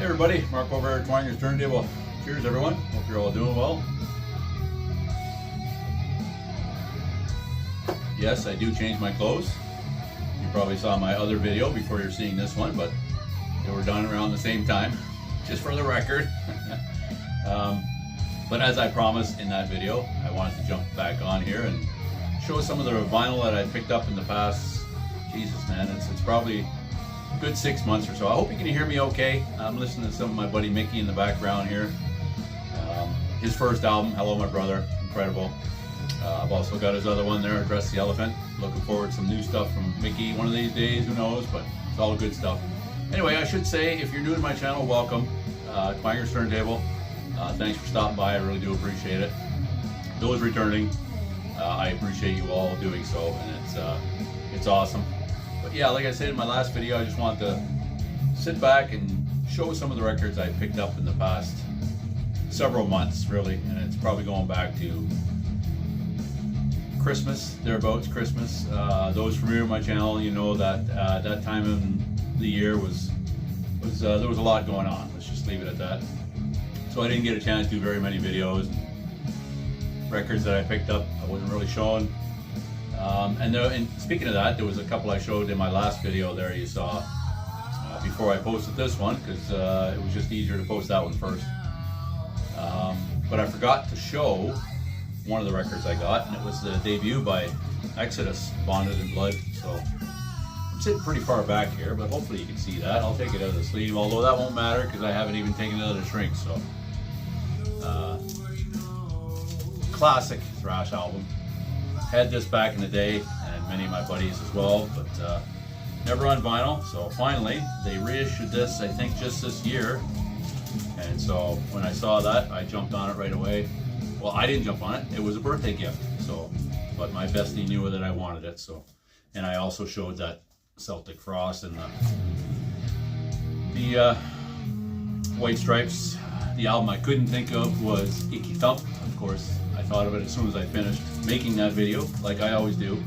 Hey everybody, Mark over at Twinger's Turntable. Cheers everyone, hope you're all doing well. Yes, I do change my clothes. You probably saw my other video before you're seeing this one, but they were done around the same time, just for the record. But as I promised in that video, I wanted to jump back on here and show some of the vinyl that I picked up in the past. Jesus man, it's probably a good 6 months or so. I hope you can hear me okay. I'm listening to some of my buddy Mickey in the background here. His first album, Hello My Brother, incredible. I've also got his other one there, Address the Elephant. Looking forward to some new stuff from Mickey one of these days, who knows, but it's all good stuff. Anyway, I should say, if you're new to my channel, welcome. Twinger's Turntable. Thanks for stopping by, I really do appreciate it. Those returning, I appreciate you all doing so, and it's awesome. But yeah, like I said in my last video, I just wanted to sit back and show some of the records I picked up in the past several months, really, and it's probably going back to Christmas, thereabouts Christmas. Those familiar with my channel, you know that that time in the year was there was a lot going on. Let's just leave it at that. So I didn't get a chance to do very many videos. Records that I picked up, I wasn't really showing. And speaking of that, there was a couple I showed in my last video there you saw before I posted this one, because it was just easier to post that one first. But I forgot to show one of the records I got, and it was the debut by Exodus, Bonded in Blood. So I'm sitting pretty far back here, but hopefully you can see that. I'll take it out of the sleeve, although that won't matter because I haven't even taken it out of the shrink. So classic thrash album. Had this back in the day, and many of my buddies as well, but never on vinyl. So finally they reissued this, I think just this year, and so when I saw that, I jumped on it right away. Well, I didn't jump on it, it was a birthday gift, so, but my bestie knew that I wanted it, so. And I also showed that Celtic Frost and the White Stripes. The album I couldn't think of was Icky Thump. Of course, I thought of it as soon as I finished making that video, like I always do.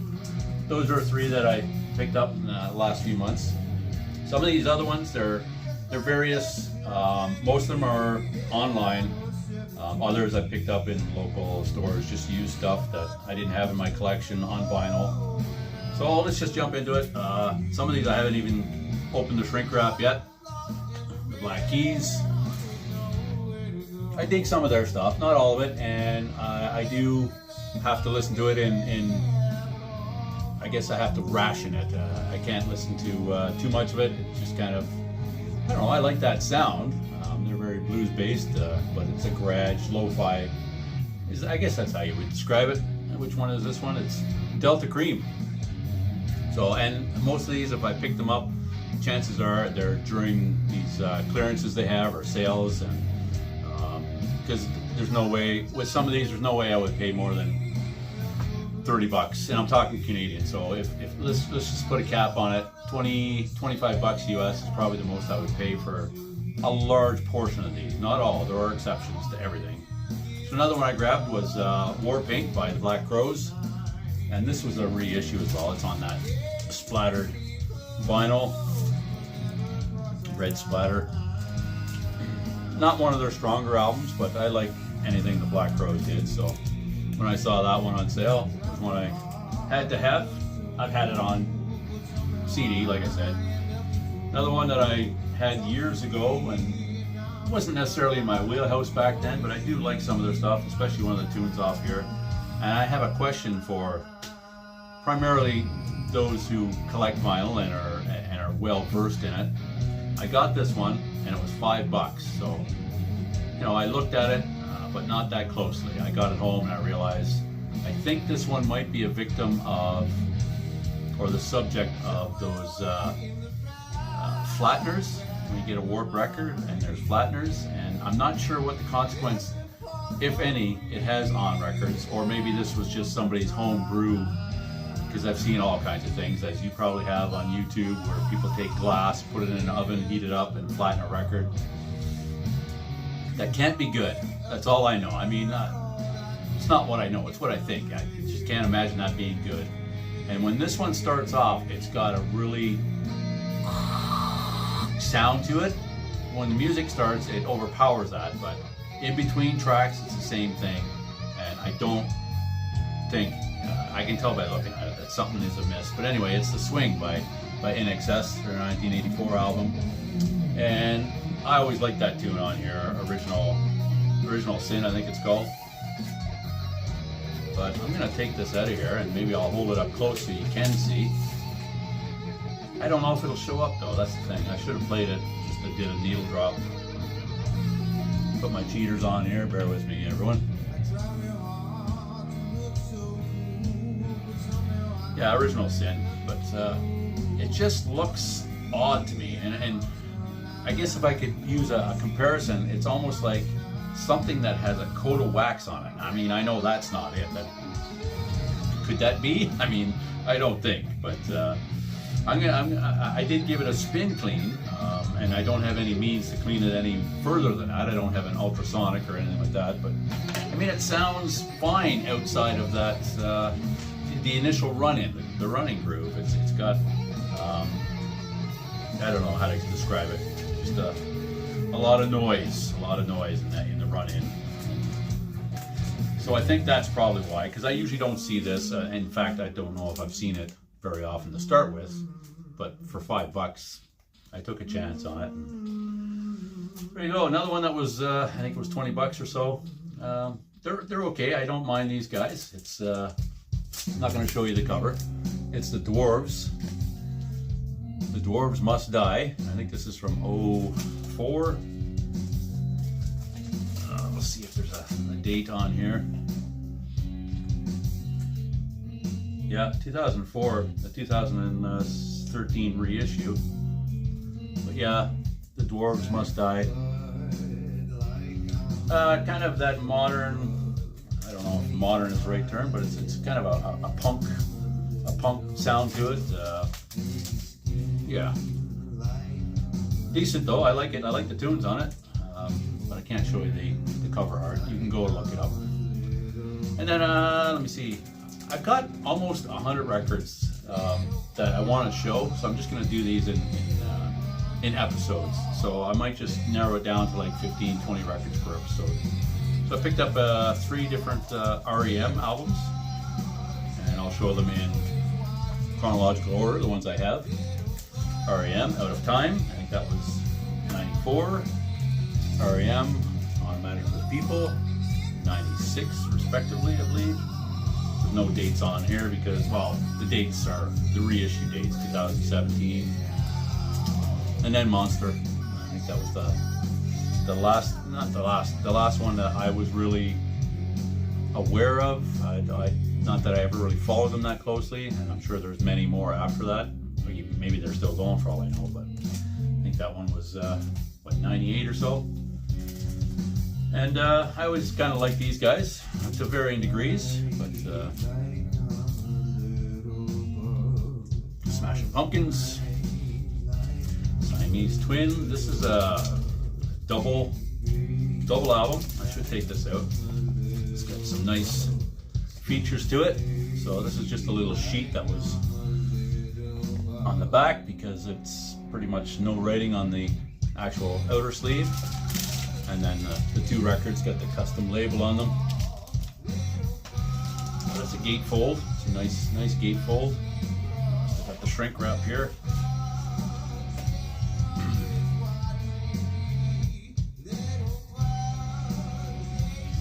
Those are three that I picked up in the last few months. Some of these other ones, they're various. Most of them are online. Others I picked up in local stores, just used stuff that I didn't have in my collection on vinyl. So let's just jump into it. Some of these I haven't even opened the shrink wrap yet. The Black Keys. I dig some of their stuff, not all of it, and I do have to listen to it in I guess I have to ration it. I can't listen to too much of it. It's just kind of, I don't know, I like that sound. They're very blues based, but it's a garage, lo-fi. I guess that's how you would describe it. Which one is this one? It's Delta Cream. So, and most of these, if I pick them up, chances are they're during these clearances they have or sales, and because there's no way, with some of these, there's no way I would pay more than 30 bucks, and I'm talking Canadian. So if let's just put a cap on it, 25 bucks US is probably the most I would pay for a large portion of these. Not all, there are exceptions to everything. So another one I grabbed was War Paint by the Black Crowes, and this was a reissue as well. It's on that splattered vinyl, red splatter. Not one of their stronger albums, but I like anything the Black Crowes did, so when I saw that one on sale, it was one I had to have. I've had it on CD, like I said. Another one that I had years ago, and wasn't necessarily in my wheelhouse back then, but I do like some of their stuff, especially one of the tunes off here. And I have a question for primarily those who collect vinyl and are well versed in it. I got this one, and it was $5. So, you know, I looked at it, but not that closely. I got it home and I realized I think this one might be a victim of, or the subject of those flatteners. When you get a warped record and there's flatteners, and I'm not sure what the consequence, if any, it has on records, or maybe this was just somebody's home brew, because I've seen all kinds of things, as you probably have on YouTube, where people take glass, put it in an oven, heat it up, and flatten a record. That can't be good. That's all I know. I mean, it's not what I know, it's what I think. I just can't imagine that being good. And when this one starts off, it's got a really sound to it, when the music starts, it overpowers that, but in between tracks, it's the same thing, and I don't think, I can tell by looking at it that something is amiss. But anyway, it's The Swing by NXS, their 1984 album, and I always like that tune on here, Original Sin, I think it's called. But I'm gonna take this out of here, and maybe I'll hold it up close so you can see. I don't know if it'll show up though, that's the thing. I should have played it, just did a needle drop. Put my cheaters on here, bear with me everyone. Yeah, Original Sin, but it just looks odd to me, and I guess if I could use a comparison, it's almost like something that has a coat of wax on it. I mean, I know that's not it, but could that be? I mean, I don't think, but I did give it a spin clean, and I don't have any means to clean it any further than that. I don't have an ultrasonic or anything like that, but I mean, it sounds fine outside of that, the initial run-in, the running groove. It's got, I don't know how to describe it, just a lot of noise in the run-in. So I think that's probably why, because I usually don't see this. In fact, I don't know if I've seen it very often to start with, but for $5, I took a chance on it. And there you go, another one that was, I think it was 20 bucks or so. They're okay. I don't mind these guys. It's I'm not going to show you the cover. It's the Dwarves. The Dwarves Must Die. I think this is from 04. Let's see if there's a date on here. Yeah, 2004, the 2013 reissue. But yeah, the Dwarves Must Die. Kind of that modern, I don't know if modern is the right term, but it's kind of a punk sound to it. Yeah, decent though. I like it. I like the tunes on it, but I can't show you the cover art. You can go and look it up. And then let me see. I've got almost 100 records that I want to show, so I'm just going to do these in episodes. So I might just narrow it down to like 15, 20 records per episode. So I picked up 3 different REM albums, and I'll show them in chronological order, the ones I have. REM, Out of Time, I think that was 94. REM, Automatic for the People, 96 respectively, I believe. There's no dates on here because, well, the dates are the reissue dates, 2017. And then Monster, I think that was the last one that I was really aware of. Not that I ever really followed them that closely, and I'm sure there's many more after that. Maybe they're still going for all I know, but I think that one was, what, 98 or so? And I always kind of like these guys to varying degrees, but Smashing Pumpkins, Siamese Twin. This is a double album. I should take this out. It's got some nice features to it. So this is just a little sheet that was on the back because it's pretty much no writing on the actual outer sleeve. And then the 2 records got the custom label on them. That's a gatefold. It's a nice gatefold. Got the shrink wrap here.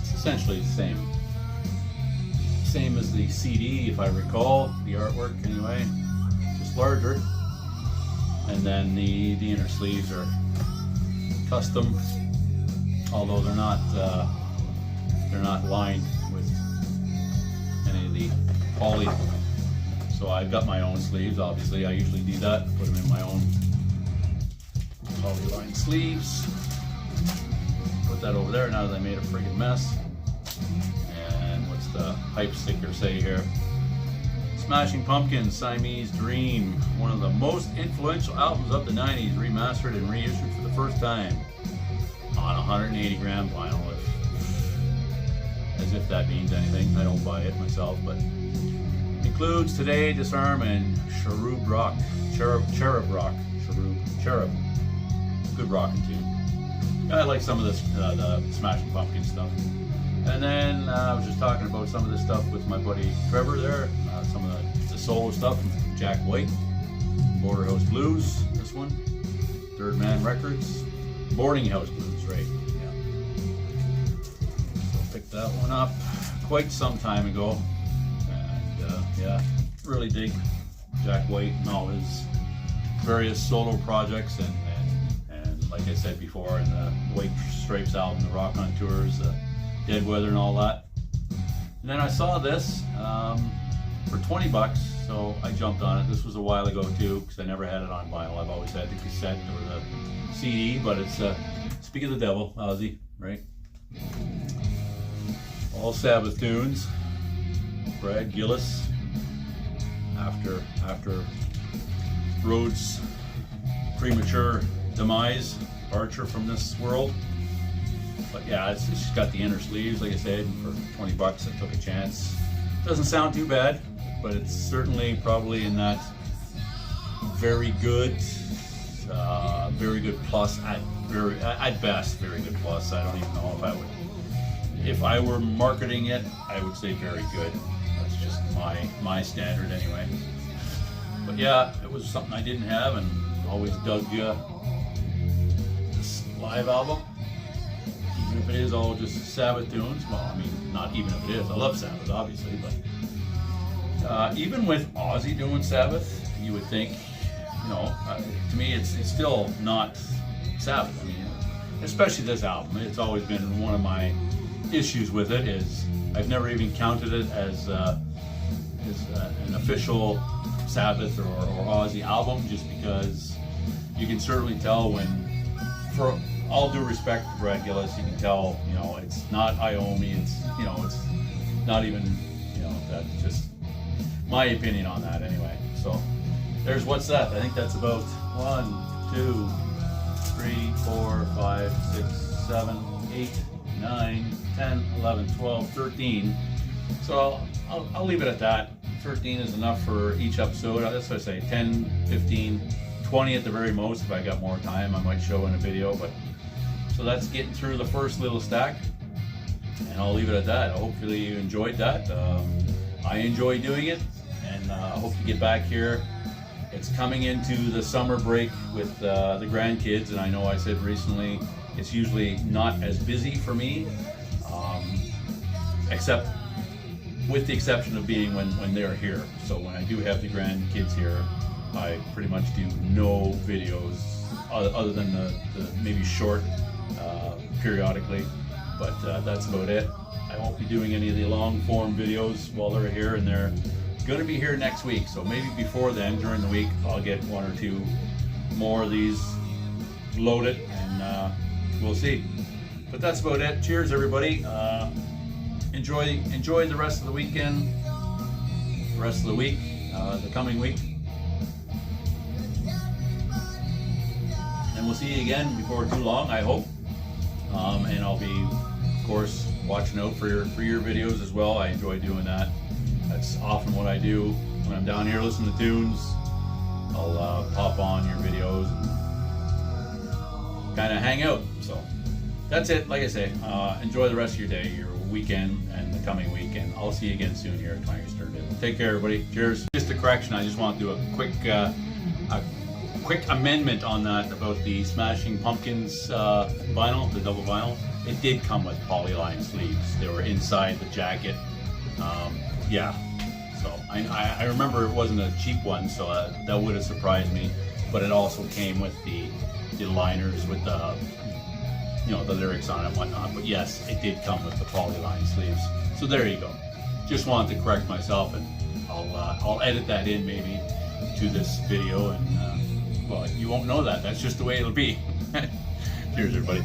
It's essentially the same as the CD, if I recall, the artwork anyway, just larger. And then the inner sleeves are custom, although they're not lined with any of the poly. So I've got my own sleeves. Obviously, I usually do that. Put them in my own poly-lined sleeves. Put that over there now that I made a friggin' mess. And what's the hype sticker say here? Smashing Pumpkins, Siamese Dream, one of the most influential albums of the 90s, remastered and reissued for the first time on 180 gram vinyl. As if that means anything. I don't buy it myself, but includes Today, Disarm, and Cherub Rock. Cherub Rock. Cherub. Good rockin' tune. I like some of this the Smashing Pumpkins stuff. And then I was just talking about some of this stuff with my buddy Trevor there, some of the solo stuff from Jack White, Border House Blues, this one, Third Man Records, Boarding House Blues, right? Yeah. So I picked that one up quite some time ago, and yeah, really dig Jack White and all his various solo projects, and like I said before, in the White Stripes album, the Rock on Tours, Dead Weather and all that. And then I saw this for 20 bucks, so I jumped on it. This was a while ago too, because I never had it on vinyl. I've always had the cassette or the CD, but it's Speak of the Devil, Ozzy, right? All Sabbath tunes. Brad Gillis, after Rhodes' premature demise, departure from this world. But yeah, it's just got the inner sleeves, like I said, and for 20 bucks I took a chance. Doesn't sound too bad, but it's certainly probably in that very good plus, at best very good plus. I don't even know if I were marketing it, I would say very good. That's just my standard anyway. But yeah, it was something I didn't have, and always dug this live album. Even if it is all just Sabbath tunes, well, I mean, not even if it is, I love Sabbath obviously, but even with Ozzy doing Sabbath, you would think, you know, to me it's still not Sabbath. I mean, especially this album, it's always been one of my issues with it, is I've never even counted it as an official Sabbath or Ozzy album, just because you can certainly tell when, for all due respect to Brad Gillis, you can tell, you know, it's not Iomi, it's, you know, it's not even, you know, that's just my opinion on that anyway. So there's What's That. I think that's about 1, 2, 3, 4, 5, 6, 7, 8, 9, 10, 11, 12, 13. So I'll leave it at that. 13 is enough for each episode. That's what I say, 10, 15, 20 at the very most. If I got more time, I might show in a video. But so that's getting through the first little stack, and I'll leave it at that. Hopefully you enjoyed that. I enjoy doing it, and I hope to get back here. It's coming into the summer break with the grandkids, and I know I said recently it's usually not as busy for me, except with the exception of being when they're here. So when I do have the grandkids here, I pretty much do no videos other than the maybe short periodically, but that's about it. I won't be doing any of the long form videos while they're here, and they're going to be here next week. So maybe before then, during the week, I'll get 1 or 2 more of these loaded, and we'll see. But that's about it. Cheers, everybody. Enjoy the rest of the weekend, the rest of the week, the coming week. And we'll see you again before too long, I hope. And I'll be, of course, watching out for your videos as well. I enjoy doing that. That's often what I do when I'm down here listening to tunes. I'll pop on your videos and kind of hang out. So that's it. Like I say, enjoy the rest of your day, your weekend, and the coming week, and I'll see you again soon here at 20 Stern. Take care, everybody. Cheers. Just a correction. I just want to do a quick amendment on that about the Smashing Pumpkins vinyl, the double vinyl. It did come with polyline sleeves. They were inside the jacket. Yeah. So I remember it wasn't a cheap one, so that would have surprised me. But it also came with the liners with the, you know, the lyrics on it and whatnot. But yes, it did come with the polyline sleeves. So there you go. Just wanted to correct myself, and I'll edit that in maybe to this video, and well, you won't know that. That's just the way it'll be. Cheers, everybody.